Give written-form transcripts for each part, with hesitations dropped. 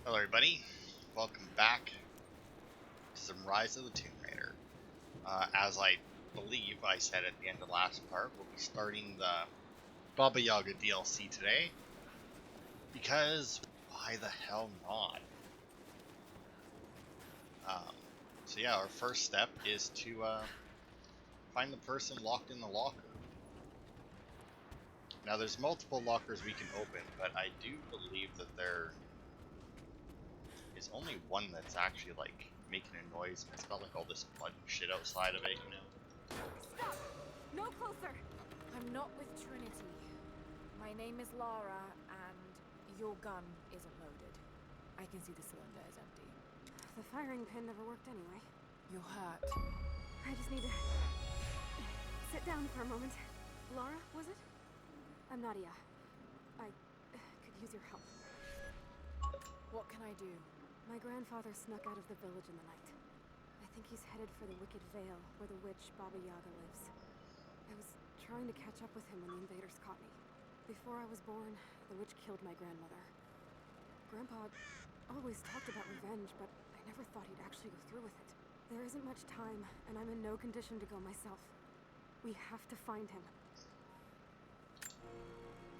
Hello, everybody. Welcome back to some Rise of the Tomb Raider. As I believe I said at the end of the last part, we'll be starting the Baba Yaga DLC today. Because why the hell not? Um, so yeah, our first step is to find the person locked in the locker. Now there's multiple lockers we can open, but I do believe that there is only one that's actually like making a noise, and it's got like all this blood and shit outside of it, you know? Stop! No closer! I'm not with Trinity. My name is Lara, and your gun isn't loaded. I can see the cylinder is empty. The firing pin never worked anyway. You're hurt. I just need to sit down for a moment. Lara, was it? I'm Nadia. I could use your help. What can I do? My grandfather snuck out of the village in the night. I think he's headed for the Wicked Vale, where the witch Baba Yaga lives. I was trying to catch up with him when the invaders caught me. Before I was born, the witch killed my grandmother. Grandpa always talked about revenge, but I never thought he'd actually go through with it. There isn't much time, and I'm in no condition to go myself. We have to find him.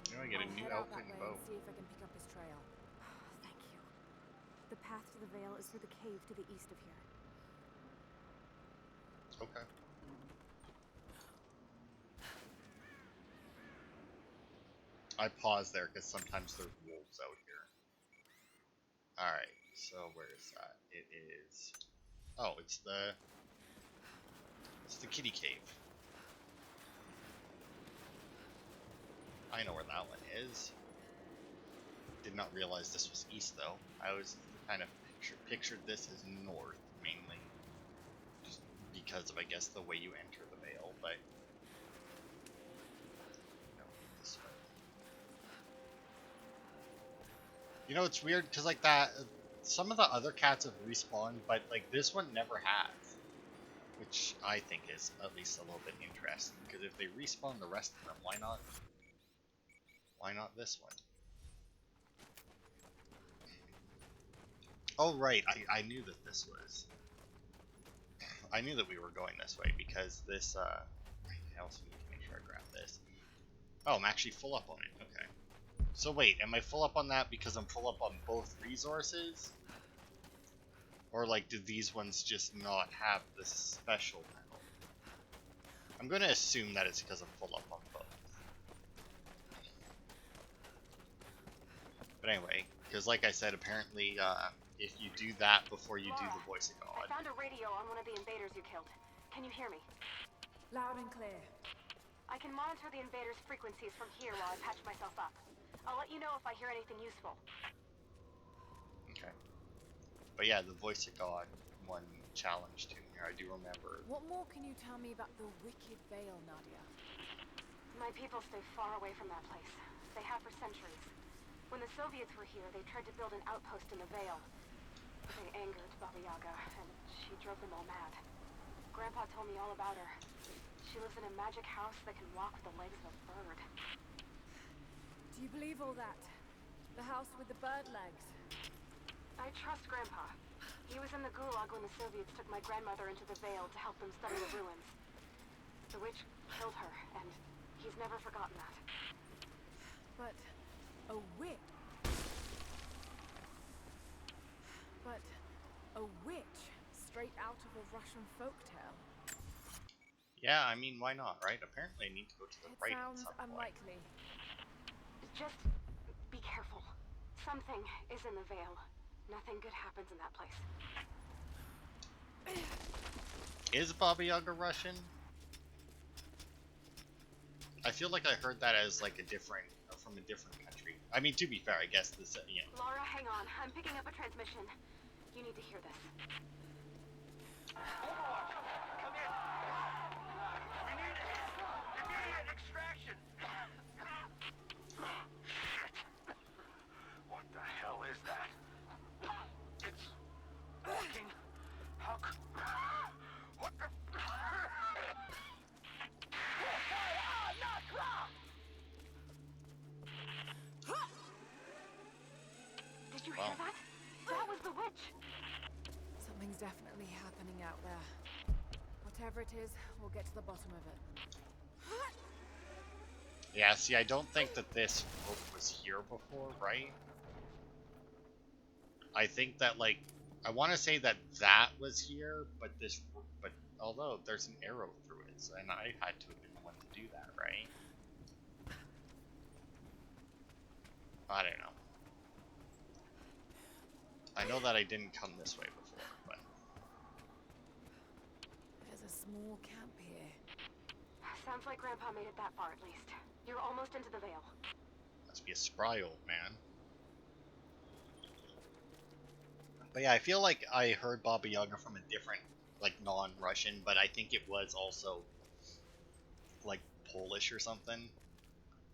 You know, I get a new I'll head out outfit that and way bow. and see if I can pick up his trail. Thank you. The path to the Vale is through the cave to the east of here. Okay. I pause there because sometimes there's wolves out here. Alright, so where is that? It is... Oh, it's the kitty cave. I know where that one is. Did not realize this was east, though. I was kind of pictured this as north, mainly. Just because of, I guess, the way you enter the Vale, but... No, this way. You know, it's weird, because, like, that... Some of the other cats have respawned, but, like, this one never has. Which I think is at least a little bit interesting, because if they respawn the rest of them, why not this one? Oh right, I knew that this was... I knew that we were going this way, because this, I also need to make sure I grab this. Oh, I'm actually full up on it, okay. So wait, am I full up on that because I'm full up on both resources? Or, like, did these ones just not have the special metal? I'm gonna assume that it's because I'm full up on both. But anyway, because like I said, apparently, if you do that before you do Lara, the voice of God... I found a radio on one of the invaders you killed. Can you hear me? Loud and clear. I can monitor the invaders' frequencies from here while I patch myself up. I'll let you know if I hear anything useful. Okay. But yeah, the voice of God one challenge to me, I do remember. What more can you tell me about the Wicked Vale, Nadia? My people stay far away from that place. They have for centuries. When the Soviets were here, they tried to build an outpost in the Vale. They angered Baba Yaga, and she drove them all mad. Grandpa told me all about her. She lives in a magic house that can walk with the legs of a bird. Do you believe all that? The house with the bird legs? I trust Grandpa. He was in the Gulag when the Soviets took my grandmother into the Vale to help them study the ruins. The witch killed her, and he's never forgotten that. But a witch? But a witch straight out of a Russian folktale? Yeah, I mean, why not, right? Apparently I need to go to the It right at sounds some point. unlikely. Just be careful. Something is in the Vale. Nothing good happens in that place. Is Baba Yaga Russian? I feel like I heard that as like a different, from a different country. I mean, to be fair, I guess this, you know. Lara, hang on. I'm picking up a transmission. You need to hear this. Overwatch, come in. We need immediate extraction. Shit. What the hell is that? It's working. How could... What the... Did you Wow. hear that? definitely happening out there. Whatever it is, we'll get to the bottom of it. Yeah, see, I don't think that this rope was here before, right? I think that, like, I want to say that that was here, but although there's an arrow through it, so, and I had to have been the one to do that, right? I don't know. I know that I didn't come this way before, but... There's a small camp here. Sounds like Grandpa made it that far at least. You're almost into the Vale. Must be a spry old man. But yeah, I feel like I heard Baba Yaga from a different, like, non-Russian, but I think it was also, like, Polish or something.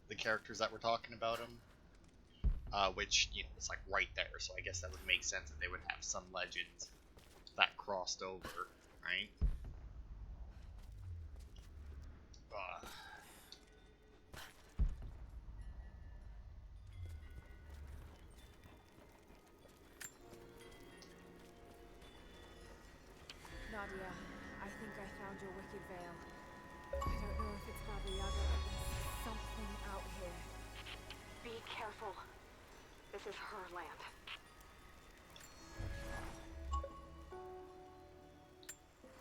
The characters that were talking about him. Which, you know, is, like, right there, so I guess that would make sense that they would have some legends that crossed over, right? Nadia, I think I found your wicked veil. I don't know if it's Baba Yaga, but there's something out here. Be careful. This is her land.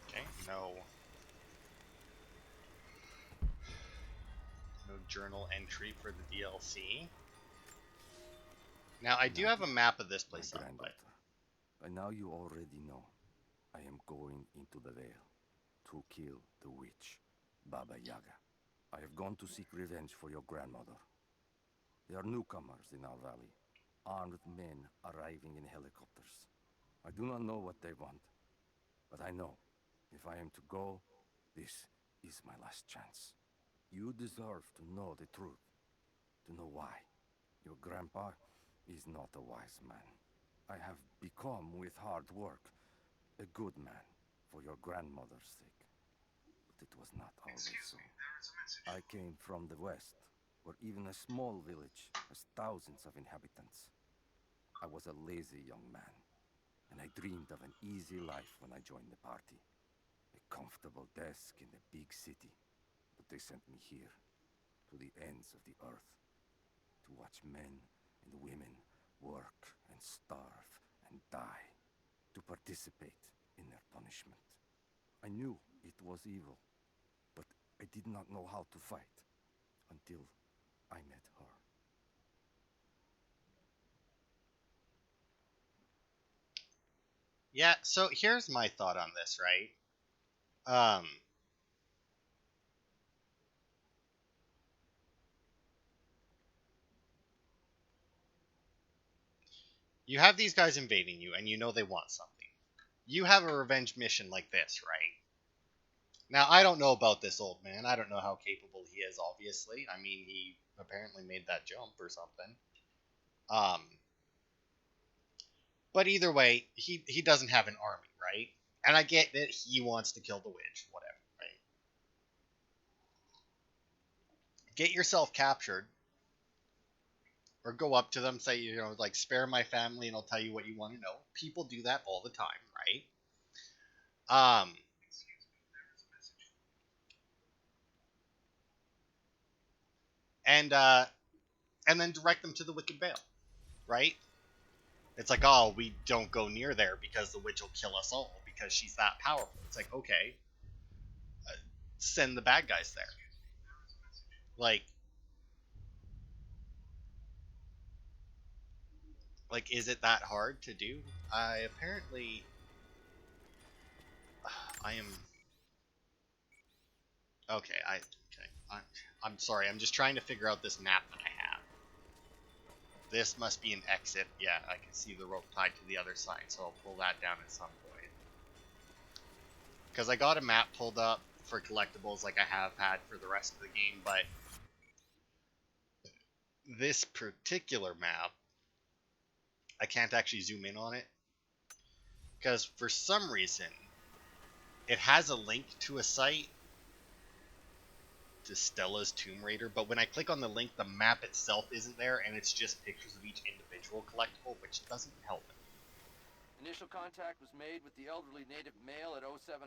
Okay, no journal entry for the DLC. Now, I do have a map of this place up, but... By now you already know. I am going into the Vale to kill the witch, Baba Yaga. I have gone to seek revenge for your grandmother. There are newcomers in our valley, armed men arriving in helicopters. I do not know what they want, but I know if I am to go, this is my last chance. You deserve to know the truth, to know why. Your grandpa is not a wise man. I have become, with hard work, a good man for your grandmother's sake. But it was not always so. I came from the west, where even a small village has thousands of inhabitants. I was a lazy young man, and I dreamed of an easy life when I joined the party. A comfortable desk in a big city. But they sent me here, to the ends of the earth, to watch men and women work and starve and die, to participate in their punishment. I knew it was evil, but I did not know how to fight until I met her. Yeah, so here's my thought on this, right? You have these guys invading you, and you know they want something. You have a revenge mission like this, right? Now, I don't know about this old man. I don't know how capable he is, obviously. I mean, he apparently made that jump or something. But either way, he doesn't have an army, right? And I get that he wants to kill the witch, whatever, right? Get yourself captured, or go up to them, say, you know, like, spare my family and I'll tell you what you want to know. People do that all the time, right? Um, and then direct them to the Wicked Vale, right? It's like, oh, we don't go near there because the witch will kill us all because she's that powerful. It's like, okay, send the bad guys there. Like, is it that hard to do? I am. Okay, I'm sorry. I'm just trying to figure out this map that I have. This must be an exit. Yeah, I can see the rope tied to the other side, so I'll pull that down at some point. Because I got a map pulled up for collectibles like I have had for the rest of the game, but this particular map, I can't actually zoom in on it. Because for some reason, it has a link to a site, to Stella's Tomb Raider, but when I click on the link, the map itself isn't there, and it's just pictures of each individual collectible, which doesn't help. Initial contact was made with the elderly native male at 0700.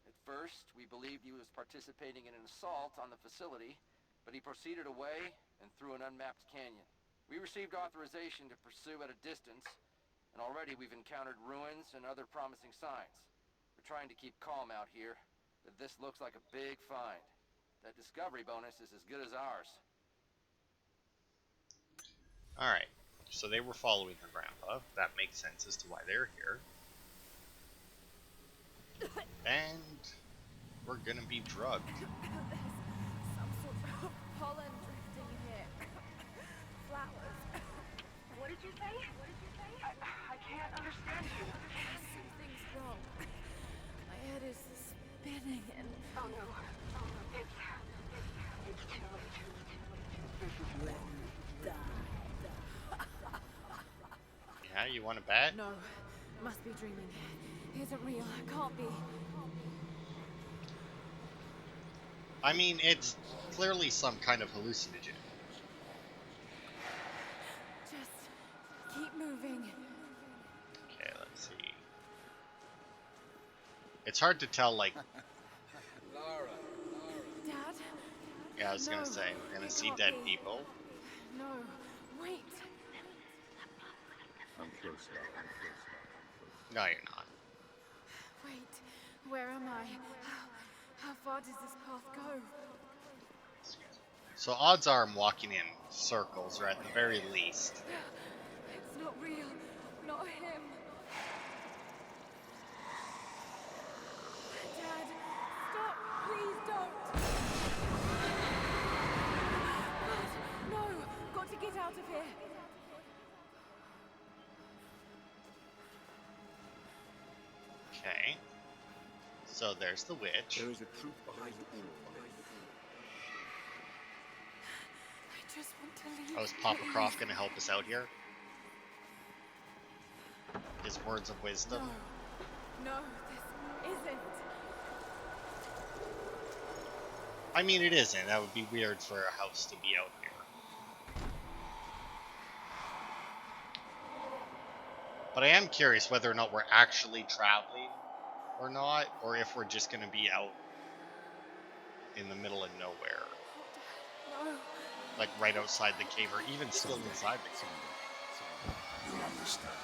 At first, we believed he was participating in an assault on the facility, but he proceeded away and through an unmapped canyon. We received authorization to pursue at a distance, and already we've encountered ruins and other promising signs. We're trying to keep calm out here, but this looks like a big find. That discovery bonus is as good as ours. Alright, so they were following her grandpa. That makes sense as to why they're here. And we're gonna be drugged. There's some sort of pollen drifting here. Flowers. What did you say? What did you say? I can't understand you. Something's wrong. My head is spinning and... Oh no. Oh no. It's too late. Yeah, you want to bet? No, must be dreaming. Isn't real. Can't be. I mean, it's clearly some kind of hallucinogen. Just keep moving. Okay, let's see. It's hard to tell, like... Dad? Yeah, I was gonna No, say, we're gonna it see can't dead be. people. No, wait. I'm close now. No, you're not. Wait, where am I? How far does this path go? So odds are I'm walking in circles, or at the very least. It's not real. Not him. Dad, stop. Please don't. God, no. Got to get out of here. Okay. So there's the witch. There is a truth behind all. I just want to leave. Oh, is Papa Croft gonna help us out here? His words of wisdom. No, this isn't. I mean, it isn't. That would be weird for a house to be out here. But I am curious whether or not we're actually traveling or not, or if we're just going to be out in the middle of nowhere. No. Like right outside the cave, or even still inside the cave. You understand.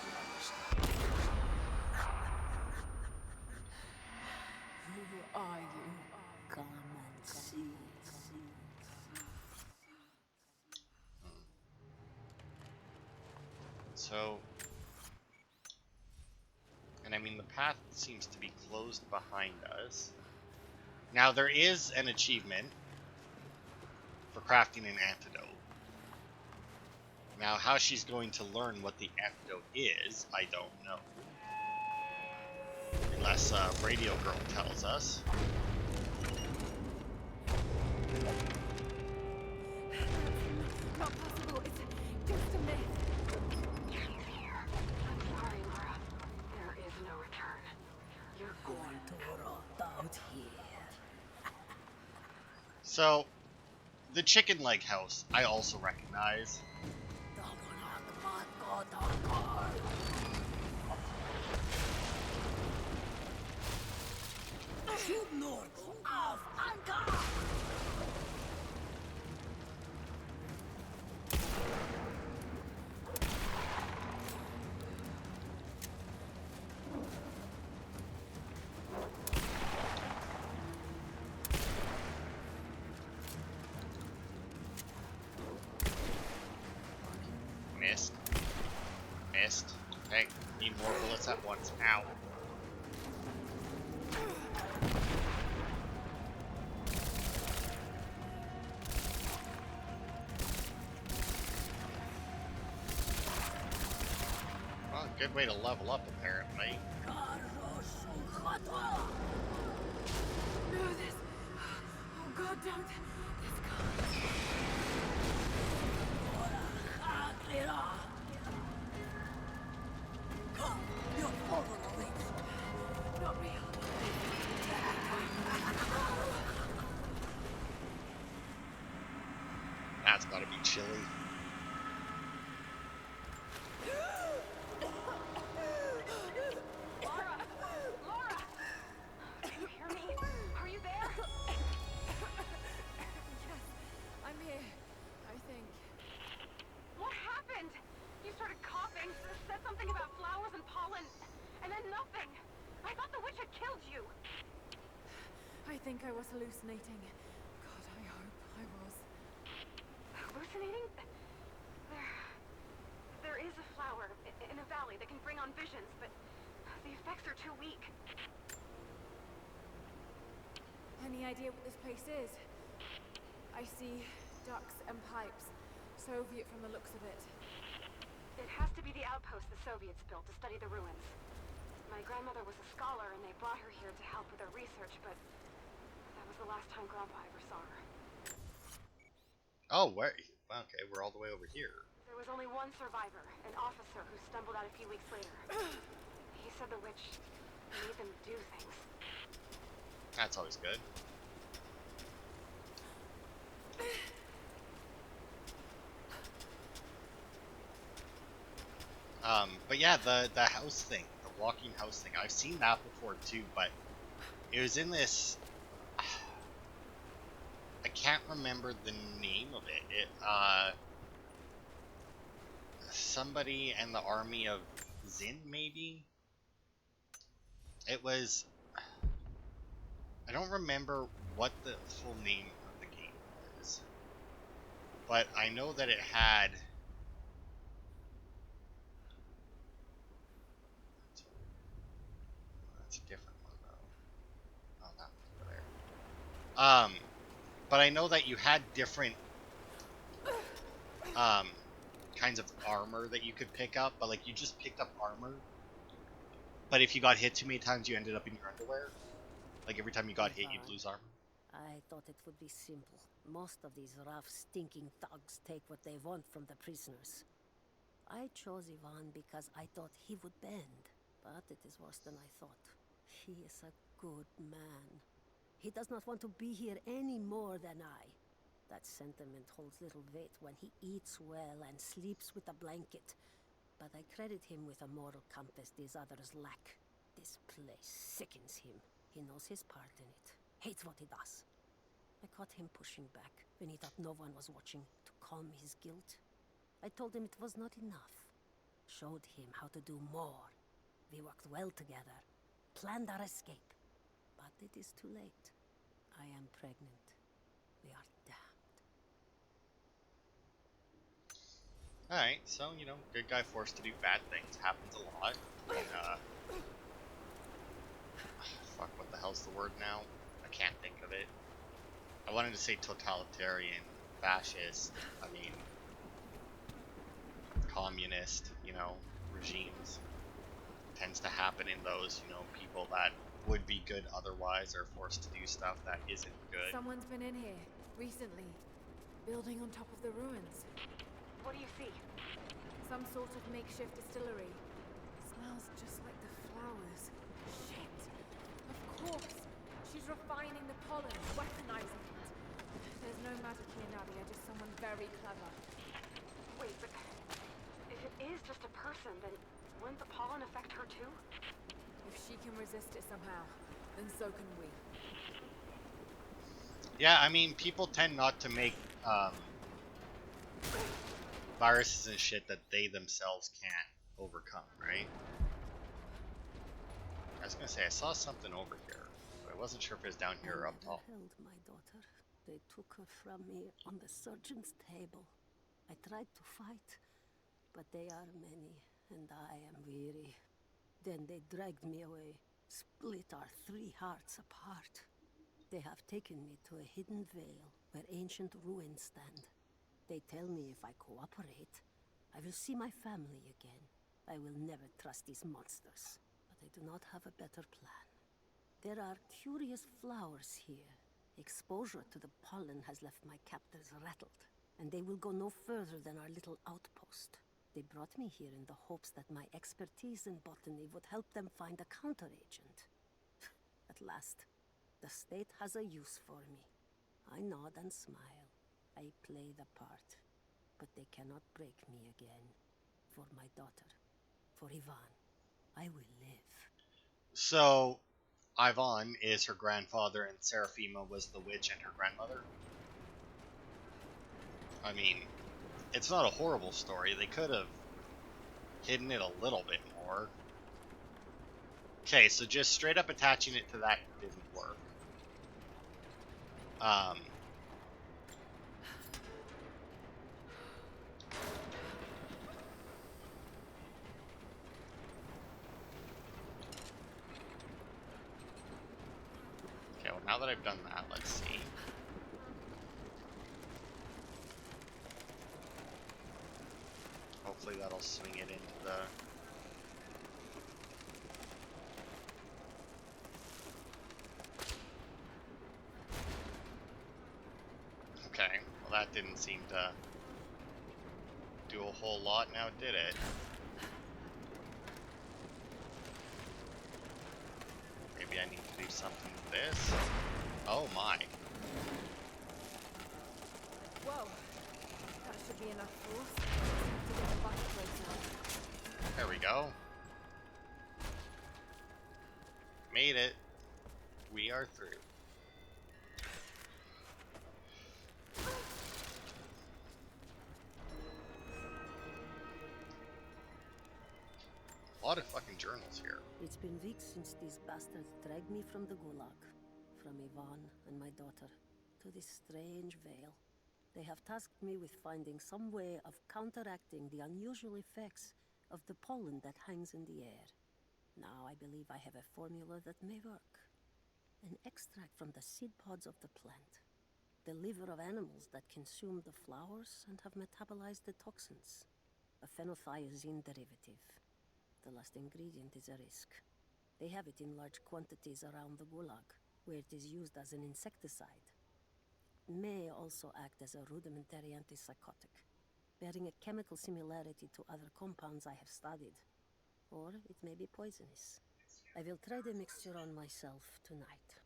Who are you? Come and see. So, and I mean, the path seems to be closed behind us. Now, there is an achievement for crafting an antidote. Now, how she's going to learn what the antidote is, I don't know. Unless Radio Girl tells us. Not possible. It's just a myth. I'm sorry, Lara. There is no return. You're going to rot out here. So, the chicken leg house, I also recognize. Missed. Missed. Okay, need more bullets at once. Ow. Well, good way to level up, apparently. No, this. Oh God, don't. This can't. Not real. That's gotta be chilly. something about flowers and pollen, and then nothing. I thought the witch had killed you. I think I was hallucinating. God, I hope I was. Hallucinating? There is a flower in a valley that can bring on visions, but the effects are too weak. Any idea what this place is? I see ducks and pipes. Soviet from the looks of it. It has to be the outpost the Soviets built to study the ruins. My grandmother was a scholar and they brought her here to help with her research, but that was the last time Grandpa ever saw her. Oh, where? Okay, we're all the way over here. There was only one survivor, an officer who stumbled out a few weeks later. He said the witch made them do things. That's always good. But yeah, the house thing, the walking house thing, I've seen that before too, but it was in this, I can't remember the name of it. Somebody and the army of Zin, maybe? It was, I don't remember what the full name of the game was, but I know that it had, that's a different one though. Oh, that one's over there. But I know that you had different kinds of armor that you could pick up, but like you just picked up armor. But if you got hit too many times, you ended up in your underwear. Like every time you got hit, you'd lose armor. I thought it would be simple. Most of these rough, stinking thugs take what they want from the prisoners. I chose Ivan because I thought he would bend, but it is worse than I thought. He is a good man. He does not want to be here any more than I. That sentiment holds little weight when he eats well and sleeps with a blanket. But I credit him with a moral compass these others lack. This place sickens him. He knows his part in it. Hates what he does. I caught him pushing back when he thought no one was watching to calm his guilt. I told him it was not enough. Showed him how to do more. We worked well together. Planned our escape. But it is too late. I am pregnant. We are damned. Alright, so, you know, good guy forced to do bad things happens a lot. And, fuck, what the hell's the word now? I can't think of it. I wanted to say totalitarian, fascist, I mean, communist, you know, regimes. Tends to happen in those, you know, people that would be good otherwise are forced to do stuff that isn't good. Someone's been in here recently, building on top of the ruins. What do you see? Some sort of makeshift distillery. Smells just like the flowers. Shit. Of course. She's refining the pollen, weaponizing it. There's no magic here, Nadia, just someone very clever. Wait, but if it is just a person, then wouldn't the pollen affect her too? If she can resist it somehow, then so can we. Yeah, I mean, people tend not to make, viruses and shit that they themselves can't overcome, right? I was gonna say, I saw something over here, but I wasn't sure if it was down here or up I never top. held my daughter. They took her from me on the surgeon's table. I tried to fight, but they are many, and I am weary. Then they dragged me away, split our 3 hearts apart. They have taken me to a hidden vale where ancient ruins stand. They tell me if I cooperate, I will see my family again. I will never trust these monsters, but I do not have a better plan. There are curious flowers here. Exposure to the pollen has left my captors rattled, and they will go no further than our little outpost. They brought me here in the hopes that my expertise in botany would help them find a counteragent. At last, the state has a use for me. I nod and smile. I play the part, but they cannot break me again. For my daughter, for Ivan, I will live. So, Ivan is her grandfather and Seraphima was the witch and her grandmother? I mean, it's not a horrible story. They could have hidden it a little bit more. Okay, so just straight up attaching it to that didn't work. Okay, well now that I've done that, let's see. Hopefully that'll swing it into the... Okay, well that didn't seem to do a whole lot now, did it? Maybe I need to do something with this. Oh my. Whoa. That should be enough force. To get the bucket plates out. There we go. Made it. We are through. A lot of fucking journals here. It's been weeks since these bastards dragged me from the Gulag, from Ivan and my daughter, to this strange veil. They have tasked me with finding some way of counteracting the unusual effects of the pollen that hangs in the air. Now I believe I have a formula that may work. An extract from the seed pods of the plant. The liver of animals that consume the flowers and have metabolized the toxins. A phenothiazine derivative. The last ingredient is a risk. They have it in large quantities around the Gulag, where it is used as an insecticide. It may also act as a rudimentary antipsychotic, bearing a chemical similarity to other compounds I have studied. Or it may be poisonous. I will try the mixture on myself tonight.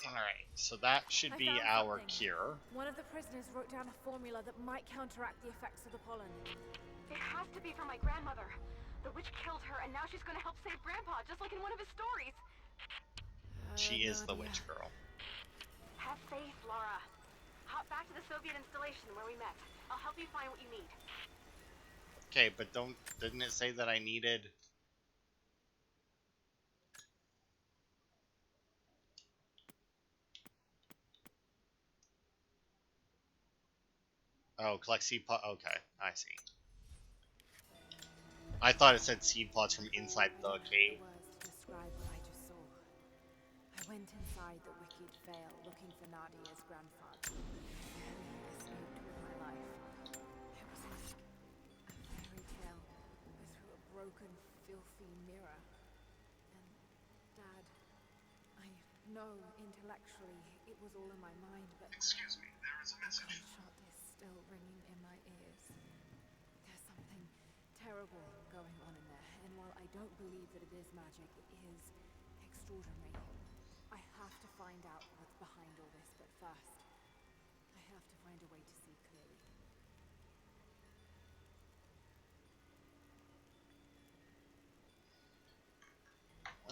Alright, so that should I be found our something. cure. One of the prisoners wrote down a formula that might counteract the effects of the pollen. It has to be from my grandmother. The witch killed her, and now she's gonna help save Grandpa, just like in one of his stories. She is the Nadia. witch girl. Have faith, Lara. Hop back to the Soviet installation where we met. I'll help you find what you need. Okay, but didn't it say that I needed... Oh, collect seed pod. Okay, I see. I thought it said seed pods from inside the cave. Words to describe what I just saw. I went inside the wicked veil looking for Nadia's grandfather. He escaped with my life. It was like a fairy tale, but through a broken, filthy mirror. And Dad, I know intellectually it was all in my mind, but Excuse me, there is a the gunshot is still ringing in my ears. There's something terrible going on in there, and while I don't believe that it is magic, it is extraordinary. I have to find out what's behind all this, but first, I have to find a way to see clearly.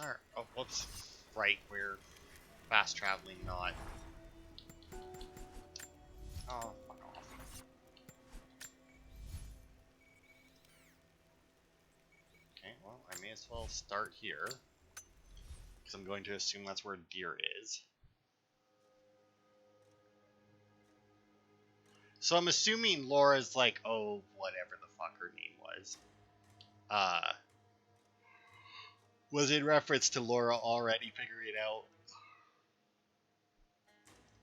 Alright, oh, whoops. Right, we're fast traveling, not... Oh, fuck off. Okay, well, I may as well start here. Because I'm going to assume that's where deer is. So I'm assuming Laura's like, oh, whatever the fuck her name was. Was in reference to Laura already figuring out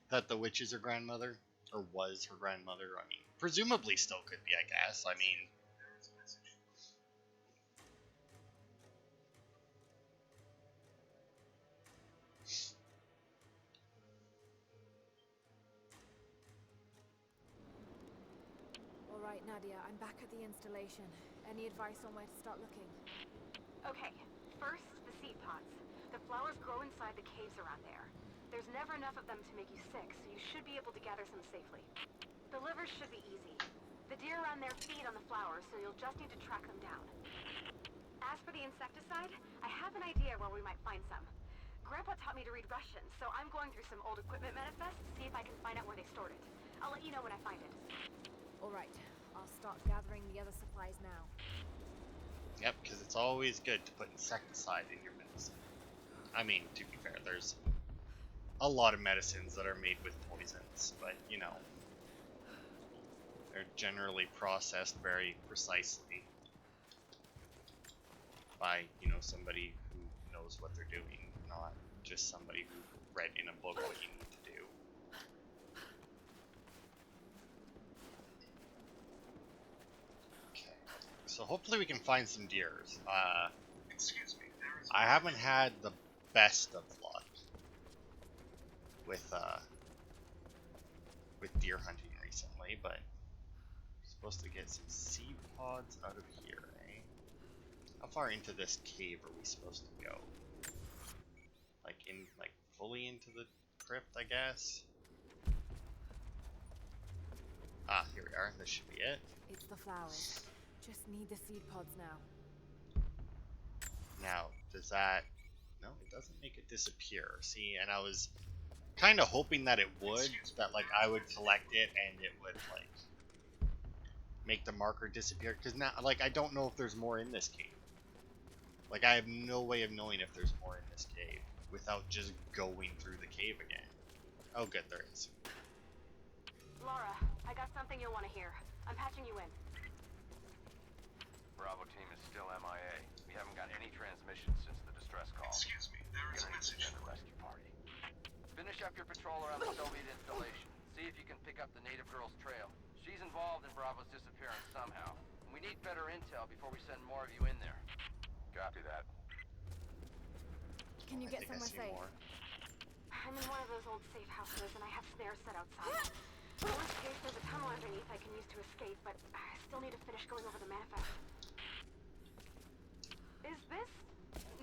that the witch is her grandmother? Or was her grandmother? I mean, presumably still could be, I guess. I mean... Alright, Nadia, I'm back at the installation. Any advice on where to start looking? Okay, first, the seed pods. The flowers grow inside the caves around there. There's never enough of them to make you sick, so you should be able to gather some safely. The livers should be easy. The deer around there feed on the flowers, so you'll just need to track them down. As for the insecticide, I have an idea where we might find some. Grandpa taught me to read Russian, so I'm going through some old equipment manifests to see if I can find out where they stored it. I'll let you know when I find it. Alright, I'll start gathering the other supplies now. Yep, because it's always good to put insecticide in your medicine. I mean, to be fair, there's a lot of medicines that are made with poisons, but, you know, they're generally processed very precisely by, you know, somebody who knows what they're doing, not just somebody who read in a book what you need to do. Okay, so hopefully we can find some deers. Excuse me, I haven't had the best of luck with deer hunting recently, but I'm supposed to get some seed pods out of here, eh? How far into this cave are we supposed to go? Like fully into the crypt, I guess? Ah, here we are. This should be it. It's the flowers. Just need the seed pods now. Now, does that... No, it doesn't make it disappear. See, and I was kind of hoping that it would, that like I would collect it and it would like make the marker disappear, because now like I don't know if there's more in this cave. Like I have no way of knowing if there's more in this cave without just going through the cave again. Oh good, there is. Lara, I got something you'll want to hear. I'm patching you in. Bravo team is still MIA. We haven't got any transmissions since the distress call. Excuse me, there is a message. The rescue party. Finish up your patrol around the Soviet installation. See if you can pick up the native girl's trail. She's involved in Bravo's disappearance somehow. We need better intel before we send more of you in there. Copy that. Can you get somewhere safe? I'm in one of those old safe houses, and I have snares set outside. Worst case, there's a tunnel underneath I can use to escape, but I still need to finish going over the manifest. Is this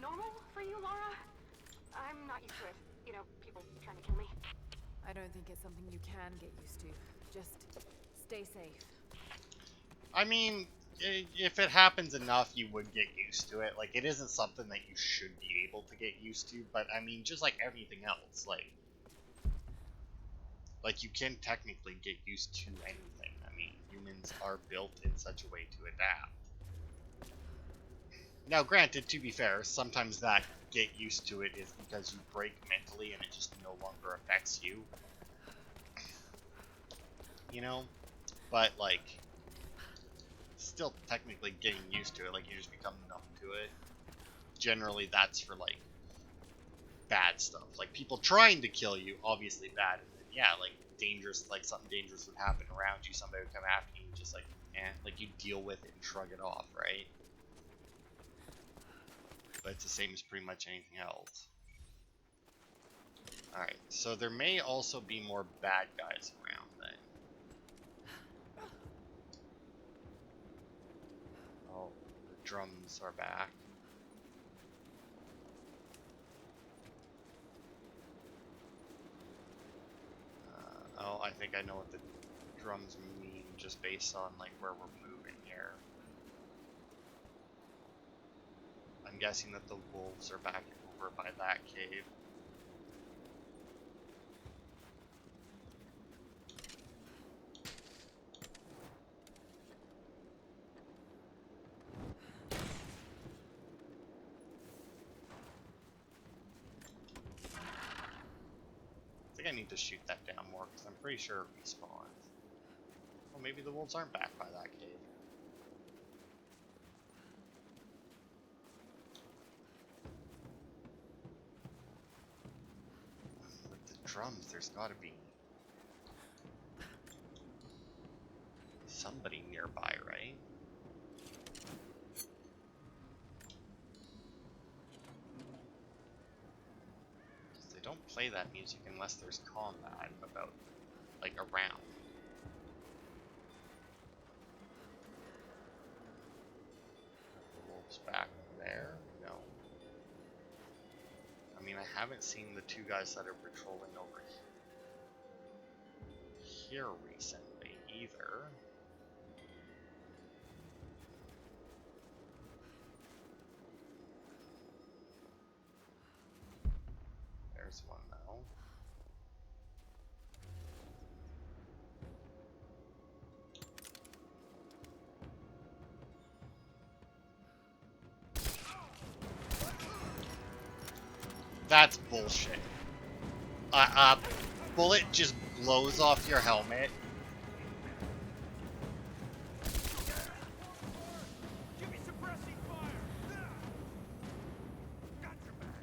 normal for you, Lara? I'm not used to it. You know, people trying to kill me. I don't think it's something you can get used to. Just stay safe. I mean, if it happens enough, you would get used to it. Like, it isn't something that you should be able to get used to, but I mean, just like everything else, like you can technically get used to anything. I mean, humans are built in such a way to adapt. Now, granted, to be fair, sometimes that get used to it is because you break mentally and it just no longer affects you. You know? But, like, still technically getting used to it, like, you just become numb to it. Generally, that's for, like, bad stuff. Like, people trying to kill you, obviously bad. And then, yeah, like, dangerous, like, something dangerous would happen around you, somebody would come after you, and just, like, like, you deal with it and shrug it off, right? But it's the same as pretty much anything else. Alright, so there may also be more bad guys around then. Oh, the drums are back. Oh, I think I know what the drums mean just based on like where we're moving here. I'm guessing that the wolves are back over by that cave. I think I need to shoot that down more because I'm pretty sure it respawns. Well, maybe the wolves aren't back by that cave. With the drums, there's gotta be somebody nearby, right? They don't play that music unless there's combat about, like, around. The wolves back there? No. I mean, I haven't seen the two guys that are patrolling over here recently either. There's one now. That's bullshit. Bullet just blows off your helmet. Give me suppressing fire! Got your back.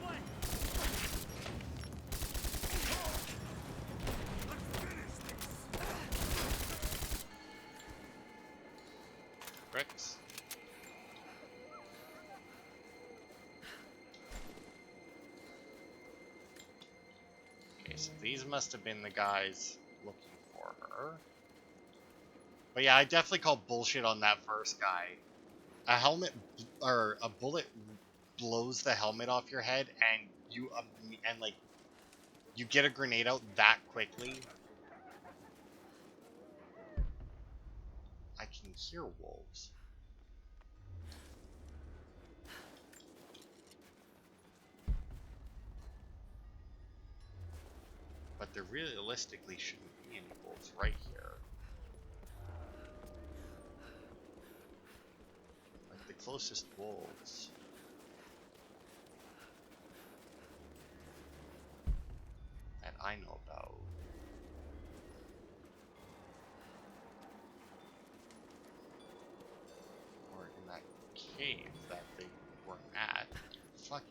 Split. Let's finish this. Bricks. Okay, so these must have been the guys looking for her. But yeah, I definitely call bullshit on that first guy. A helmet or a bullet blows the helmet off your head, and you get a grenade out that quickly. I can hear wolves. But there realistically shouldn't be any wolves right here. Like the closest wolves. That I know about. Or in that cave that they were at. Fucking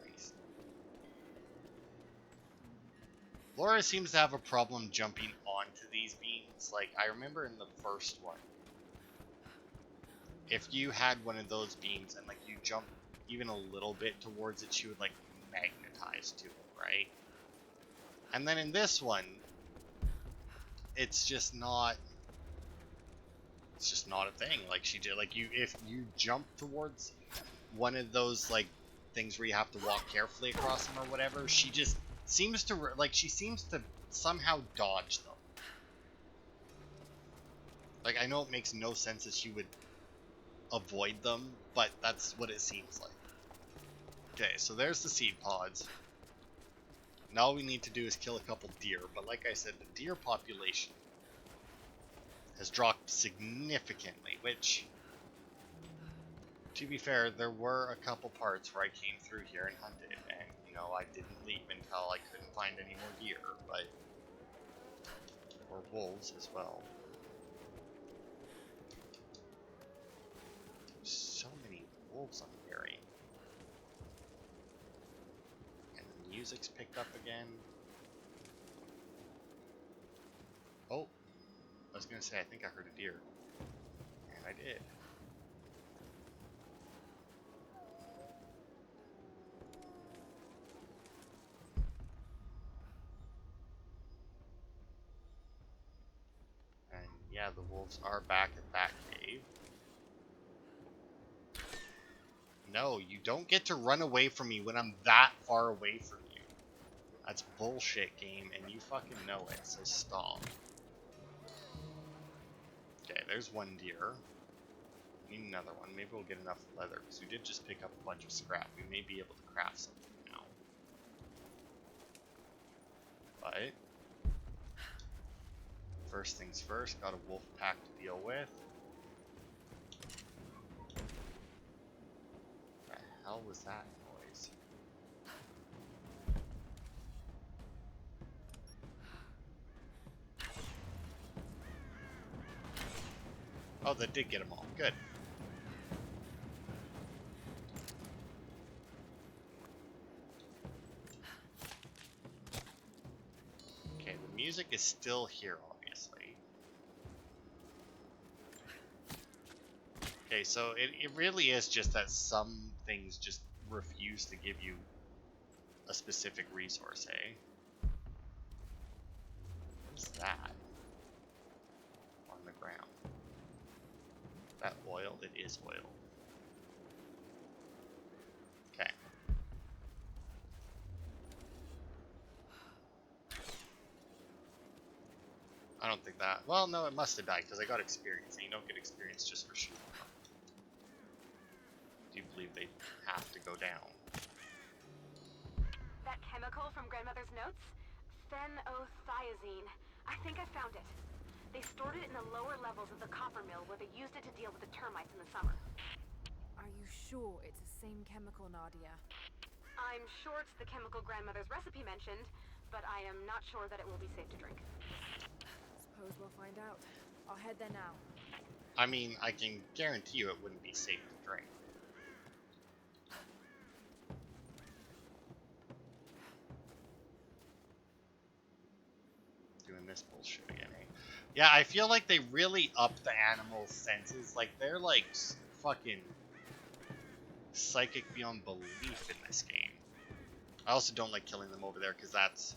Christ. Laura seems to have a problem jumping onto these beams. Like, I remember in the first one, if you had one of those beams and, like, you jump even a little bit towards it, she would, like, magnetize to it, right? And then in this one, it's just not a thing. Like, she did, like, if you jump towards one of those, like, things where you have to walk carefully across them or whatever, she just seems to, like, she seems to somehow dodge them. Like, I know it makes no sense that she would avoid them, but that's what it seems like. Okay, so there's the seed pods. Now all we need to do is kill a couple deer, but like I said, the deer population has dropped significantly, which, to be fair, there were a couple parts where I came through here and hunted, and, you know, I didn't leave until I couldn't find any more deer, but, or wolves as well. So many wolves I'm hearing. And the music's picked up again. Oh, I was gonna say, I think I heard a deer. And I did. And yeah, the wolves are back at that cave. No, you don't get to run away from me when I'm that far away from you. That's bullshit, game, and you fucking know it, so stop. Okay, there's one deer. We need another one. Maybe we'll get enough leather, because we did just pick up a bunch of scrap. We may be able to craft something now. But first things first, got a wolf pack to deal with. What the hell was that noise? Oh, that did get them all. Good. Okay, the music is still here, obviously. Okay, so it really is just that some things just refuse to give you a specific resource, eh? What is that? On the ground. That oil? It is oil. Okay. I don't think that... Well, no, it must have died, because I got experience, and you don't get experience just for shooting them. Do you believe they have to go down? grandmother's notes? Phenothiazine. I think I found it. They stored it in the lower levels of the copper mill where they used it to deal with the termites in the summer. Are you sure it's the same chemical, Nadia? I'm sure it's the chemical grandmother's recipe mentioned, but I am not sure that it will be safe to drink. Suppose we'll find out. I'll head there now. I mean, I can guarantee you it wouldn't be safe to drink. Doing this bullshit again, eh? Yeah, I feel like they really up the animals' senses. Like, they're like fucking psychic beyond belief in this game. I also don't like killing them over there because that's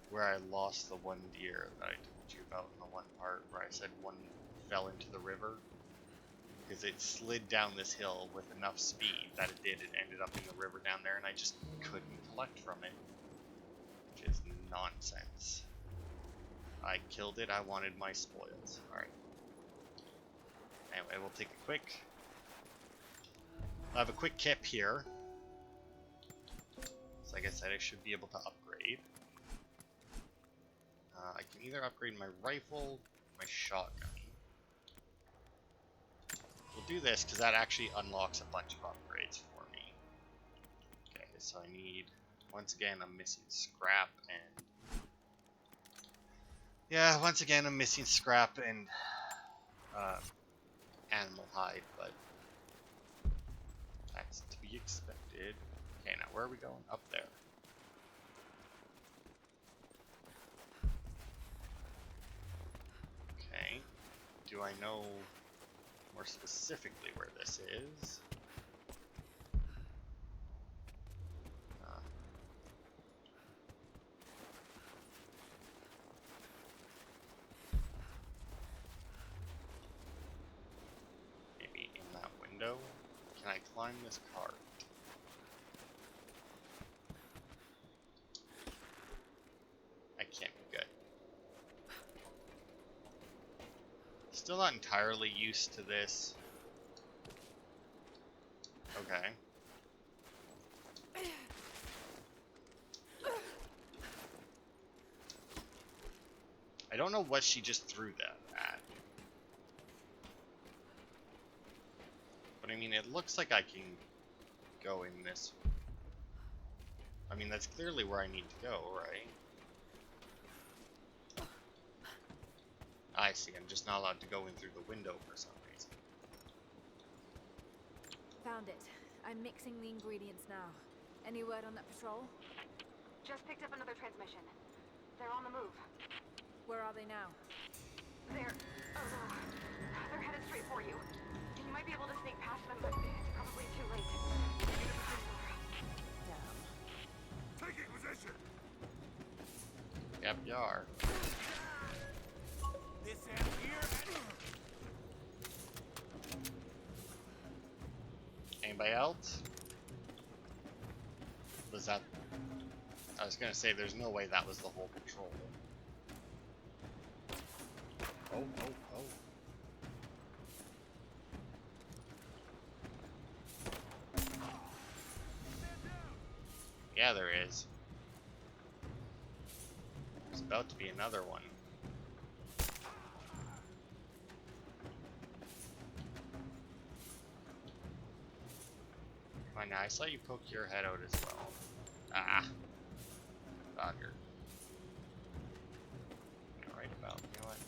where I lost the one deer that I told you about in the one part where I said one fell into the river because it slid down this hill with enough speed that it ended up in the river down there, and I just couldn't collect from it, which is nonsense. I killed it, I wanted my spoils. Alright. Anyway, we'll take a quick... I'll have a quick kip here. So like I said, I should be able to upgrade. I can either upgrade my rifle, my shotgun. We'll do this because that actually unlocks a bunch of upgrades for me. Okay, so I need, once again, I'm missing scrap and... Yeah, once again, I'm missing scrap and animal hide, but that's to be expected. Okay, now where are we going? Up there. Okay. Do I know more specifically where this is? Maybe in that window? Can I climb this cart? I can't be good. Still not entirely used to this. Okay. I don't know what she just threw that at. But I mean, it looks like I can go in this. I mean, that's clearly where I need to go, right? I see, I'm just not allowed to go in through the window for some reason. Found it. I'm mixing the ingredients now. Any word on that patrol? Just picked up another transmission. They're on the move. Where are they now? They're... oh no. They're headed straight for you. You might be able to sneak past them, but it's probably too late. Damn. Taking position. Yep, you are. This end here. Anybody else? Was that... I was gonna say, there's no way that was the whole patrol. Oh, oh, oh. Yeah, there is. There's about to be another one. Come on now, I saw you poke your head out as well. Ah. Dogger. Right about, you know what?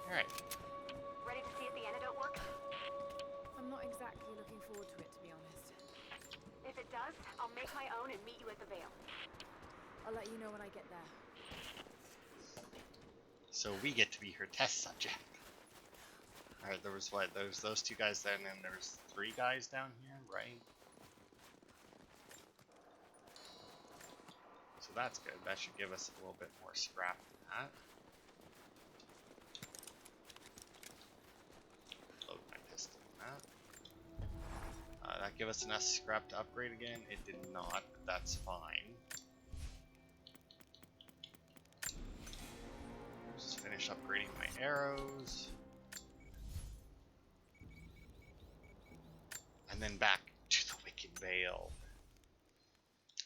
Alright. Ready to see if the antidote works? I'm not exactly looking forward to it, to be honest. If it does, I'll make my own and meet you at the Vale. I'll let you know when I get there. So we get to be her test subject. Alright, there was what? There's those two guys then, and there's 3 guys down here, right? So that's good. That should give us a little bit more scrap than that. Load my pistol in that. That give us enough scrap to upgrade again? It did not, but that's fine. Just finish upgrading my arrows. and then back to the Wicked Vale.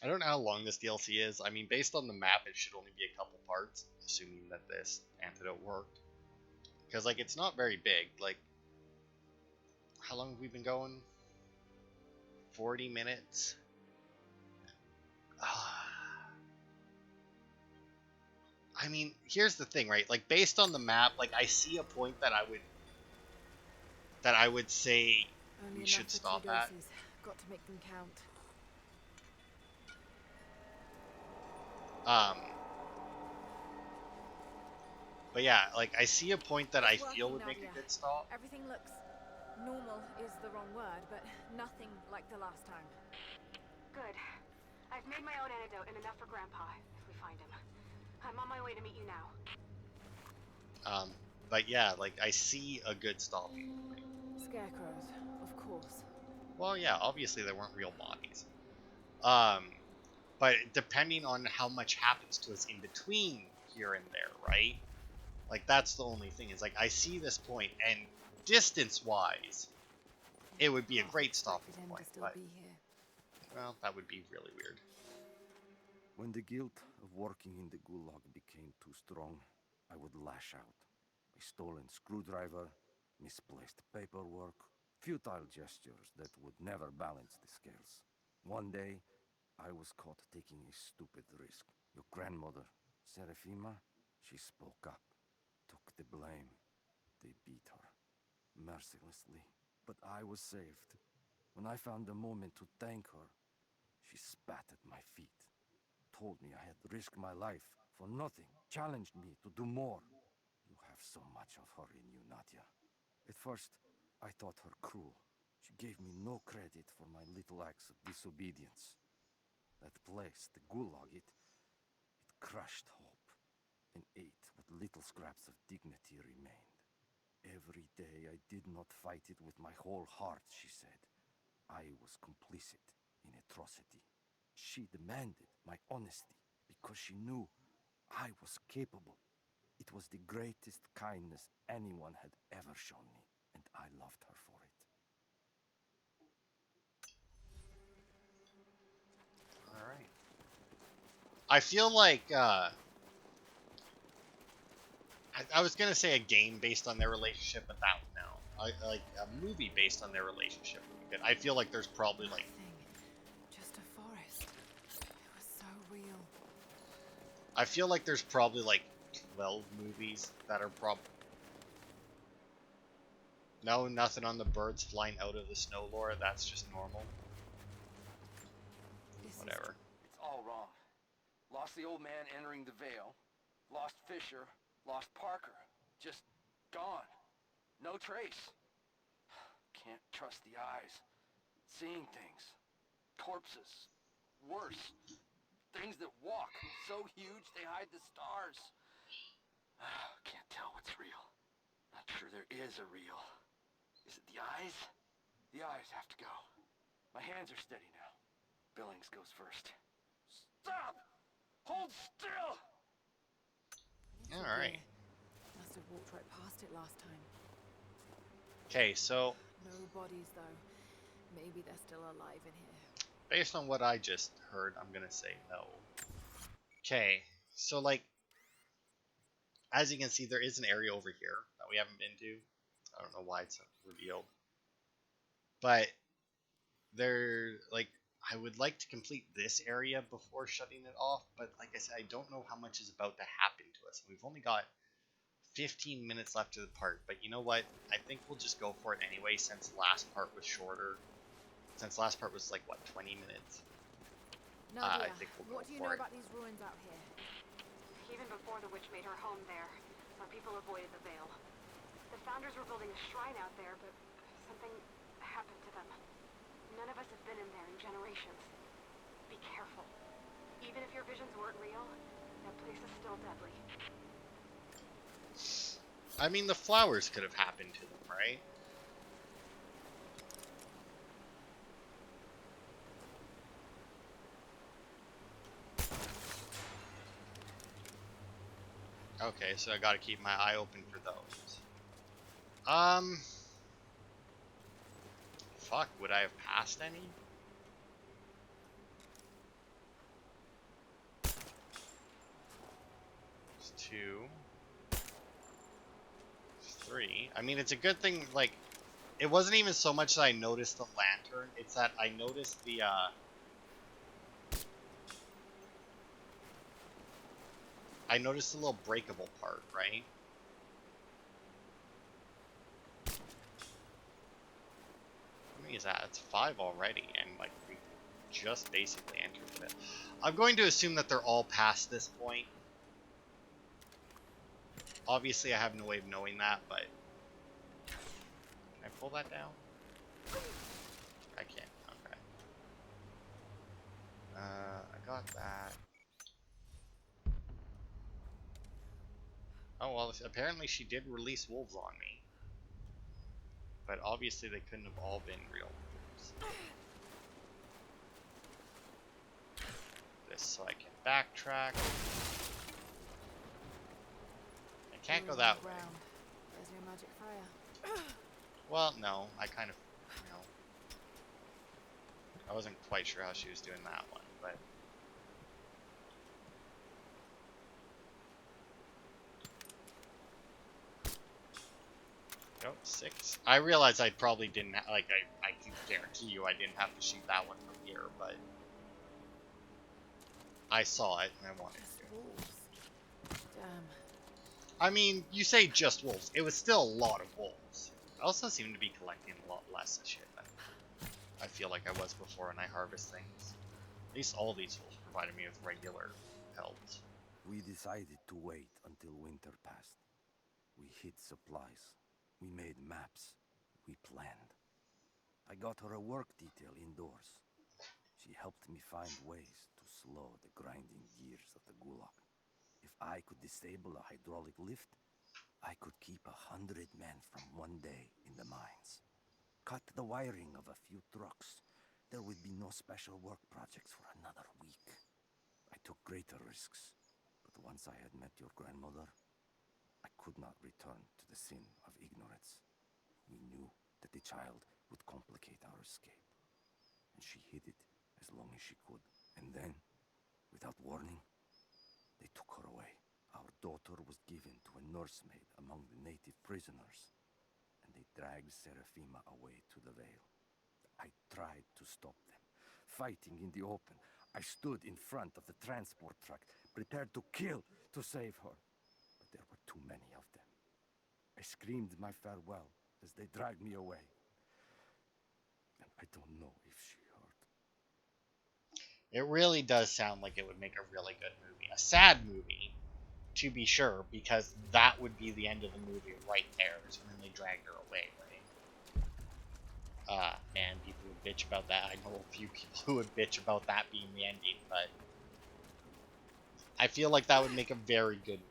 I don't know how long this DLC is. I mean, based on the map, it should only be a couple parts, assuming that this antidote worked. Because, like, it's not very big. Like, how long have we been going? 40 minutes? I mean, here's the thing, right? Like, based on the map, like, I see a point that I would say Only we enough should for stop 2 at. doses. Got to make them count. But yeah, like, I see a point that I It's feel working, would make a Nadia. good stop. Everything looks normal is the wrong word, but nothing like the last time. Good. I've made my own antidote and enough for Grandpa, if we find him. I'm on my way to meet you now. But yeah, like, I see a good stopping point. Scarecrows, of course. Well, yeah, obviously there weren't real bodies. But depending on how much happens to us in between here and there, right? Like, that's the only thing, is, like, I see this point, and distance-wise, it would be a great stopping Expected him point, to still but, be here. well, that would be really weird. When the guilt of working in the gulag became too strong, I would lash out. A stolen screwdriver, misplaced paperwork, futile gestures that would never balance the scales. One day, I was caught taking a stupid risk. Your grandmother, Serafima, she spoke up, took the blame. They beat her, mercilessly. But I was saved. When I found a moment to thank her, she spat at my feet, told me I had risked my life for nothing, challenged me to do more. You have so much of her in you, Nadia. At first, I thought her cruel. She gave me no credit for my little acts of disobedience. That place, the gulag, it crushed hope and ate what little scraps of dignity remained. Every day I did not fight it with my whole heart, she said. I was complicit in atrocity. She demanded my honesty because she knew I was capable. It was the greatest kindness anyone had ever shown me, and I loved her for it. Alright. I feel like, I was gonna say a game based on their relationship, but that, no. Like, a movie based on their relationship would be good. I feel like there's probably, like, Nothing. Just a forest. It was so real. I feel like there's probably, like, 12 movies that are No, nothing on the birds flying out of the snow, Laura. That's just normal. This Whatever. It's all wrong. Lost the old man entering the Vale. Lost Fisher. Lost Parker. Just gone. No trace. Can't trust the eyes. Seeing things. Corpses. Worse. Things that walk. So huge they hide the stars. Can't tell what's real. Not sure there is a real. Is it the eyes? The eyes have to go. My hands are steady now. Billings goes first. Stop! Hold still! Alright. Must have walked right past it last time. Okay, so, No bodies, though. Maybe they're still alive in here. based on what I just heard, I'm gonna say no. Okay, so, like, as you can see, there is an area over here that we haven't been to. I don't know why it's revealed. But, like, I would like to complete this area before shutting it off, but like I said, I don't know how much is about to happen to us. We've only got 15 minutes left of the part, but you know what? I think we'll just go for it anyway, since last part was shorter. Since last part was like, what, 20 minutes? Nadia, I think we'll go what do you for know it. about these ruins out here? Even before the witch made her home there, our people avoided the Vale. The founders were building a shrine out there, but something happened to them. None of us have been in there in generations. Be careful. Even if your visions weren't real, that place is still deadly. I mean, the flowers could have happened to them, right? Okay, so I gotta keep my eye open for those. Fuck, would I have passed any? There's 2. There's 3. I mean, it's a good thing, like, it wasn't even so much that I noticed the lantern, it's that I noticed the, I noticed the little breakable part, right? How many is that? It's 5 already, and, like, we just basically entered it. I'm going to assume that they're all past this point. Obviously, I have no way of knowing that, but... Can I pull that down? I can't. Okay. I got that. Oh, well, apparently she did release wolves on me. But obviously they couldn't have all been real wolves. This so I can backtrack. I can't go that way. There's your magic fire. Well, no, I kind of, you know, I wasn't quite sure how she was doing that one, but... Oh, 6. I realized I probably didn't, like, I can guarantee you I didn't have to shoot that one from here, but... I saw it, and I wanted to. Wolves. Damn. I mean, you say just wolves. It was still a lot of wolves. I also seem to be collecting a lot less of shit than I feel like I was before when I harvest things. At least all these wolves provided me with regular pelts. We decided to wait until winter passed. We hid supplies. We made maps. We planned. I got her a work detail indoors. She helped me find ways to slow the grinding gears of the gulag. If I could disable a hydraulic lift, I could keep 100 men from one day in the mines. Cut the wiring of a few trucks. There would be no special work projects for another week. I took greater risks, but once I had met your grandmother, I could not return to the sin of ignorance. We knew that the child would complicate our escape, and she hid it as long as she could. And then, without warning, they took her away. Our daughter was given to a nursemaid among the native prisoners, and they dragged Seraphima away to the Vale. I tried to stop them, fighting in the open. I stood in front of the transport truck, prepared to kill to save her. But there were too many of them. I screamed my farewell as they dragged me away. And I don't know if she heard. It really does sound like it would make a really good movie. A sad movie, to be sure, because that would be the end of the movie right there, is when they dragged her away, right? And people would bitch about that. I know a few people who would bitch about that being the ending, but I feel like that would make a very good movie.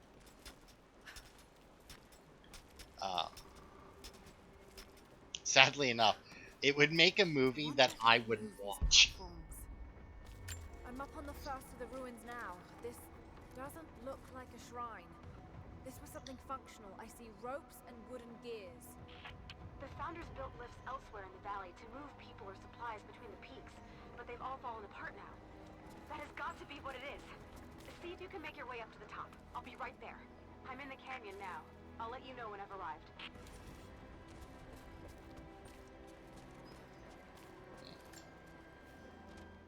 Sadly enough, it would make a movie that I wouldn't watch. I'm up on the first of the ruins now. This doesn't look like a shrine. This was something functional. I see ropes and wooden gears. The Founders built lifts elsewhere in the valley to move people or supplies between the peaks, but they've all fallen apart now. That has got to be what it is. See if you can make your way up to the top. I'll be right there. I'm in the canyon now. I'll let you know when I've arrived.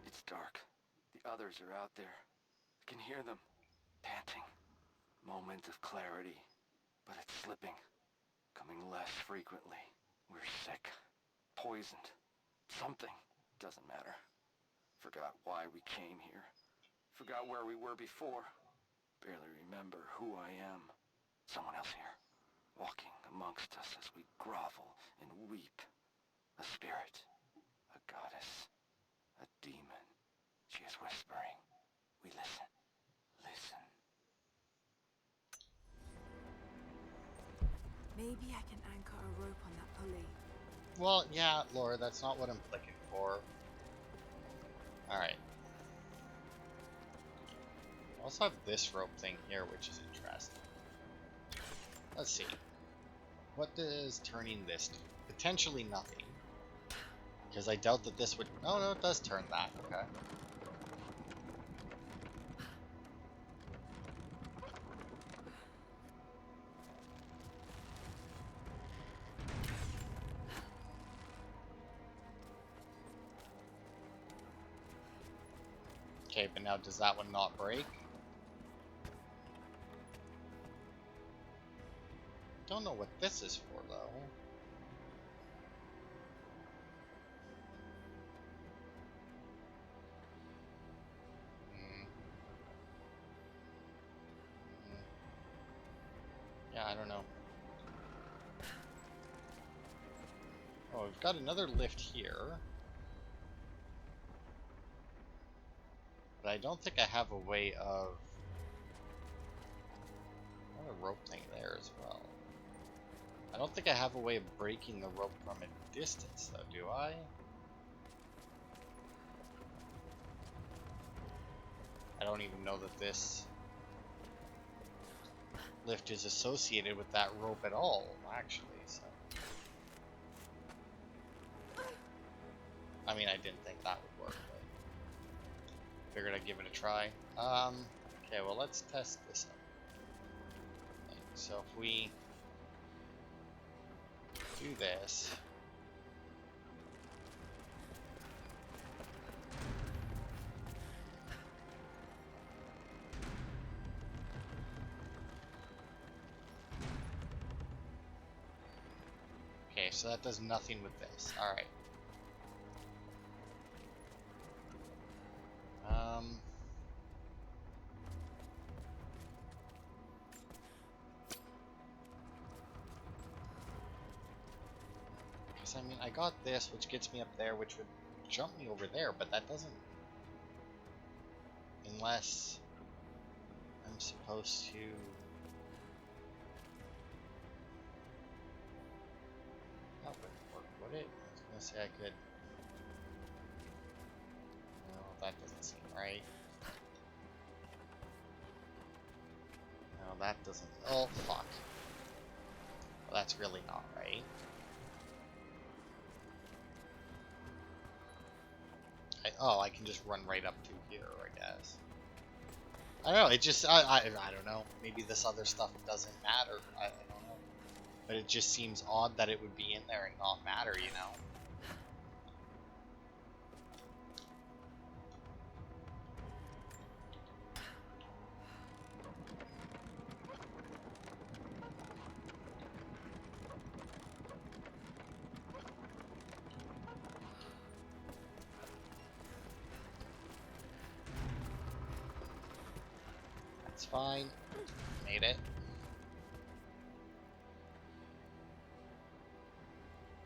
It's dark. The others are out there. I can hear them, panting. Moment of clarity, but it's slipping. Coming less frequently. We're sick. Poisoned. Something. Doesn't matter. Forgot why we came here. Forgot where we were before. Barely remember who I am. Someone else here. Walking amongst us as we grovel and weep. A spirit. A goddess. A demon. She is whispering. We listen. Listen. Maybe I can anchor a rope on that pulley. Well, yeah, Laura, that's not what I'm clicking for. Alright. I also have this rope thing here, which is interesting. Let's see. What does turning this do? Potentially nothing. Because I doubt that this would... Oh, no, it does turn that. Okay. Okay, but now does that one not break? Don't know what this is for, though. Yeah, I don't know. Oh, we've got another lift here. But I don't think I have a way of... Another rope thing there as well. I don't think I have a way of breaking the rope from a distance, though, do I? I don't even know that this lift is associated with that rope at all, actually, so... I mean, I didn't think that would work, but... Figured I'd give it a try. Okay, well, let's test this out. So if we do this... Okay, so that does nothing with this. Alright. Because, I mean, I got this, which gets me up there, which would jump me over there, but that doesn't... Unless... I'm supposed to... That wouldn't work, would it? I was gonna say I could... No, that doesn't seem right. No, that doesn't... Oh, fuck. Well, that's really not right. I can just run right up to here, I guess. I don't know, it just... I don't know. Maybe this other stuff doesn't matter. I don't know. But it just seems odd that it would be in there and not matter, you know? That's fine. Made it.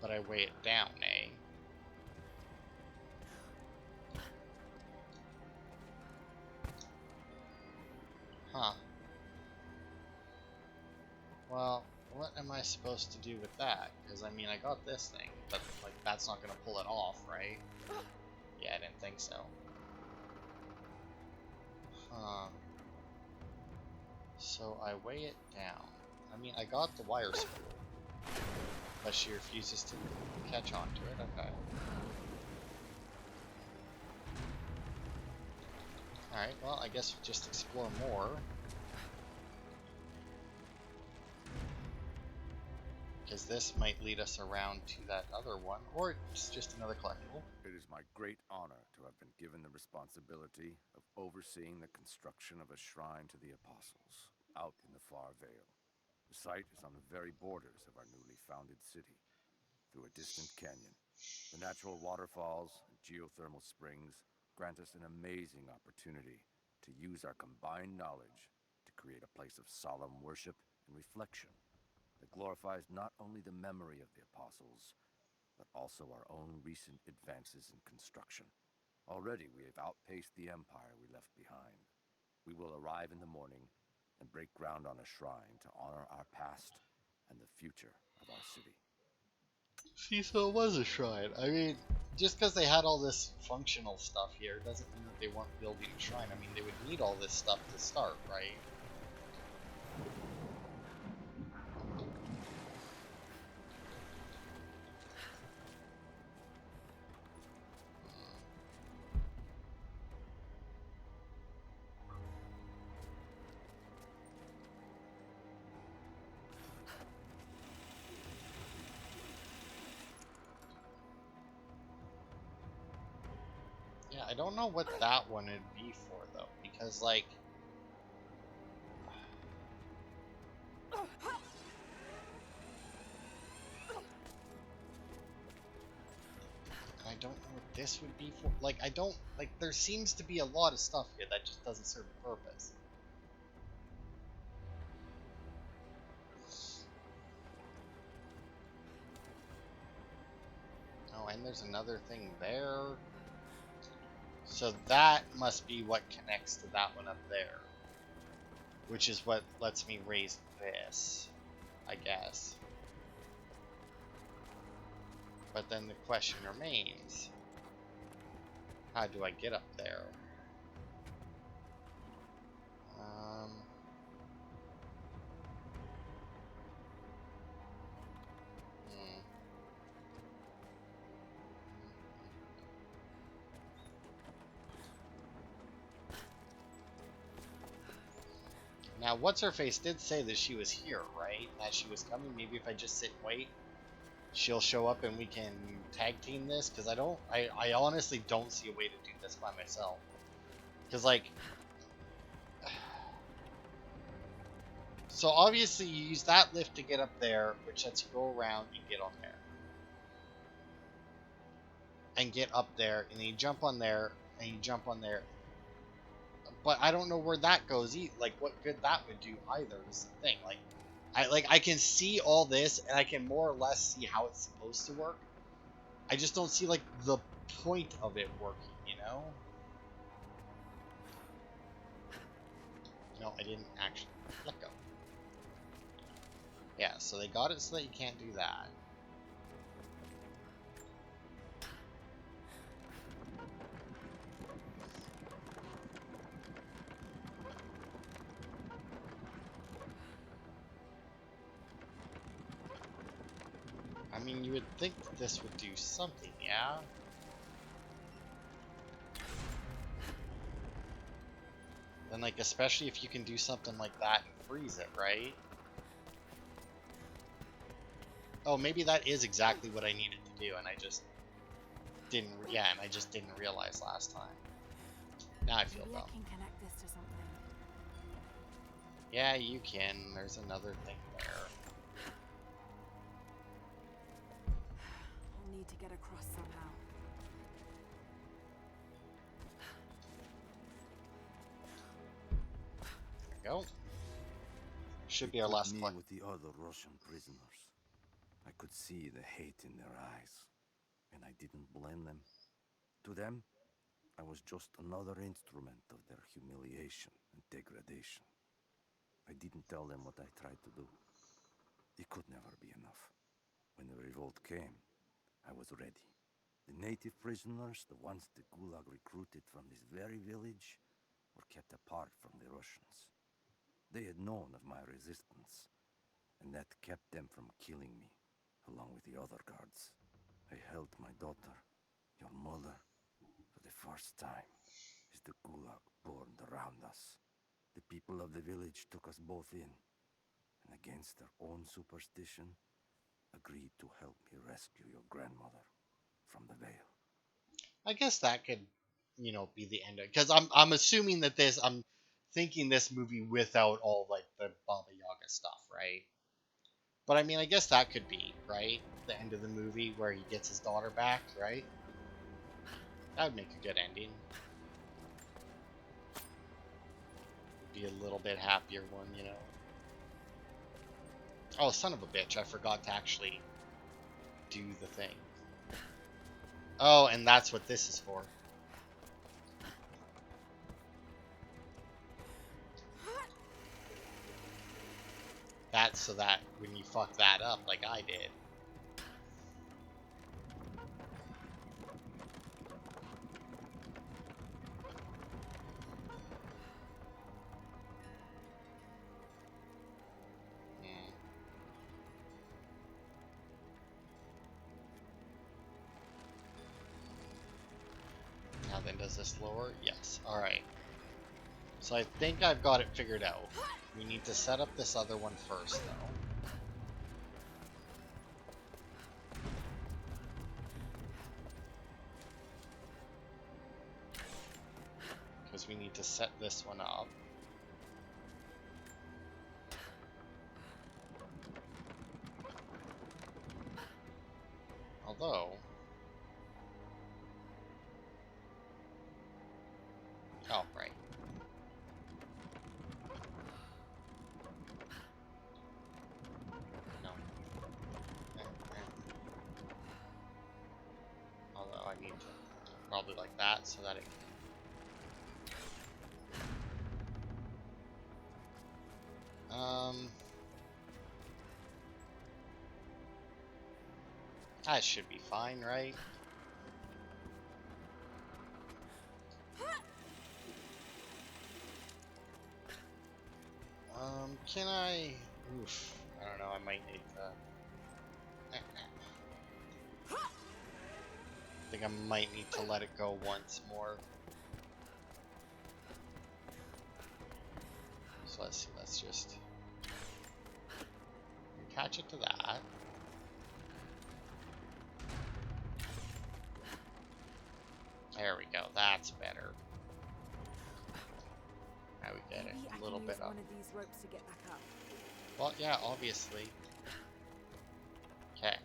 But I weigh it down, eh? Huh. Well, what am I supposed to do with that? Because, I mean, I got this thing, but, like, that's not going to pull it off, right? Yeah, I didn't think so. Huh. So, I weigh it down. I mean, I got the wire spool, but she refuses to catch on to it. Okay. Alright, well, I guess we'll just explore more. Because this might lead us around to that other one, or it's just another collectible. It is my great honor to have been given the responsibility of overseeing the construction of a shrine to the Apostles, out in the far Vale. The site is on the very borders of our newly founded city, through a distant canyon. The natural waterfalls and geothermal springs grant us an amazing opportunity to use our combined knowledge to create a place of solemn worship and reflection that glorifies not only the memory of the Apostles, but also our own recent advances in construction. Already we have outpaced the empire we left behind. We will arrive in the morning and break ground on a shrine to honor our past and the future of our city. See, so it was a shrine. I mean, just because they had all this functional stuff here doesn't mean that they weren't building a shrine. I mean, they would need all this stuff to start, right? Yeah, I don't know what that one would be for, though, because, like... I don't know what this would be for. Like, I don't... Like, there seems to be a lot of stuff here that just doesn't serve a purpose. Oh, and there's another thing there. So that must be what connects to that one up there. Which is what lets me raise this, I guess. But then the question remains, how do I get up there? Hmm. Now, what's-her-face did say that she was here, right? That she was coming. Maybe if I just sit and wait, she'll show up and we can tag team this. Because I honestly don't see a way to do this by myself. Because, like... So, obviously, you use that lift to get up there, which lets you go around and get on there. And get up there, and then you jump on there, and you jump on there. But I don't know where that goes, like, what good that would do either is the thing. I can see all this, and I can more or less see how it's supposed to work. I just don't see, like, the point of it working, you know? No, I didn't actually. Let go. Yeah, so they got it so that you can't do that. I mean, you would think that this would do something, yeah? Then, like, especially if you can do something like that and freeze it, right? Oh, maybe that is exactly what I needed to do, and I just didn't, yeah, and I just didn't realize last time. Now I feel Maybe dumb. I can connect this to something. Yeah, you can. There's another thing there. I'll need to get across somehow. There we go. Should be They our put last me point. with the other Russian prisoners. I could see the hate in their eyes, and I didn't blame them. To them, I was just another instrument of their humiliation and degradation. I didn't tell them what I tried to do. It could never be enough. When the revolt came, I was ready. The native prisoners, the ones the Gulag recruited from this very village, were kept apart from the Russians. They had known of my resistance, and that kept them from killing me, along with the other guards. I held my daughter, your mother, for the first time, as the Gulag burned around us. The people of the village took us both in, and against their own superstition, agreed to help me rescue your grandmother from the Vale. I guess that could, you know, be the end of it. Because I'm assuming that I'm thinking this movie without all, like, the Baba Yaga stuff, right? But I mean, I guess that could be, right? The end of the movie where he gets his daughter back, right? That would make a good ending. Be a little bit happier one, you know? Oh, son of a bitch, I forgot to actually do the thing. Oh, and that's what this is for. That's so that when you fuck that up like I did. Hmm. Now then, does this lower? Yes. Alright. So I think I've got it figured out. We need to set up this other one first, though. Because we need to set this one up. Although... Oh, right. No. Although I need to probably like that so that it can... That should be fine, right? Can I... Oof. I don't know, I might need to... I think I might need to let it go once more. So let's see, let's just... attach it to that. There we go, that's better. Now we get it a little bit up. One of these ropes to get back up. Well, yeah, obviously. Okay.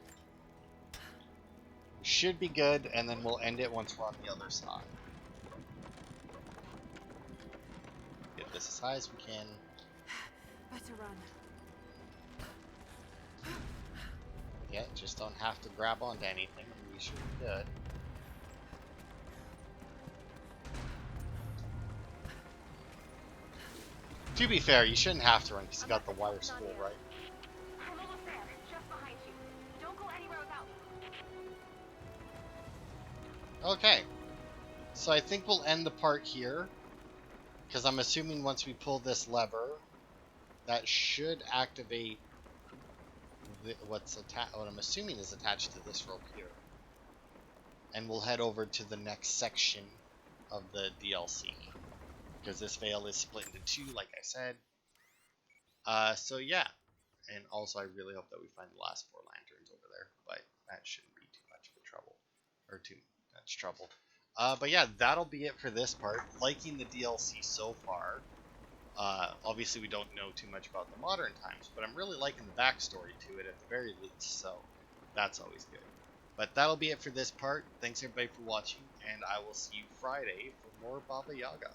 We should be good, and then we'll end it once we're on the other side. Get this as high as we can. Better run. Yeah, just don't have to grab onto anything. We should be good. To be fair, you shouldn't have to run because you got the wire spool, right? I'm almost there, just behind you. Don't go anywhere without me. Okay. So I think we'll end the part here. Because I'm assuming once we pull this lever, that should activate what I'm assuming is attached to this rope here. And we'll head over to the next section of the DLC. Because this veil is split into two, like I said. So yeah. And also I really hope that we find the last 4 lanterns over there. But that shouldn't be too much of a trouble. Or too much trouble. But yeah, that'll be it for this part. Liking the DLC so far. Obviously we don't know too much about the modern times, but I'm really liking the backstory to it at the very least, so that's always good. But that'll be it for this part. Thanks everybody for watching, and I will see you Friday for more Baba Yaga.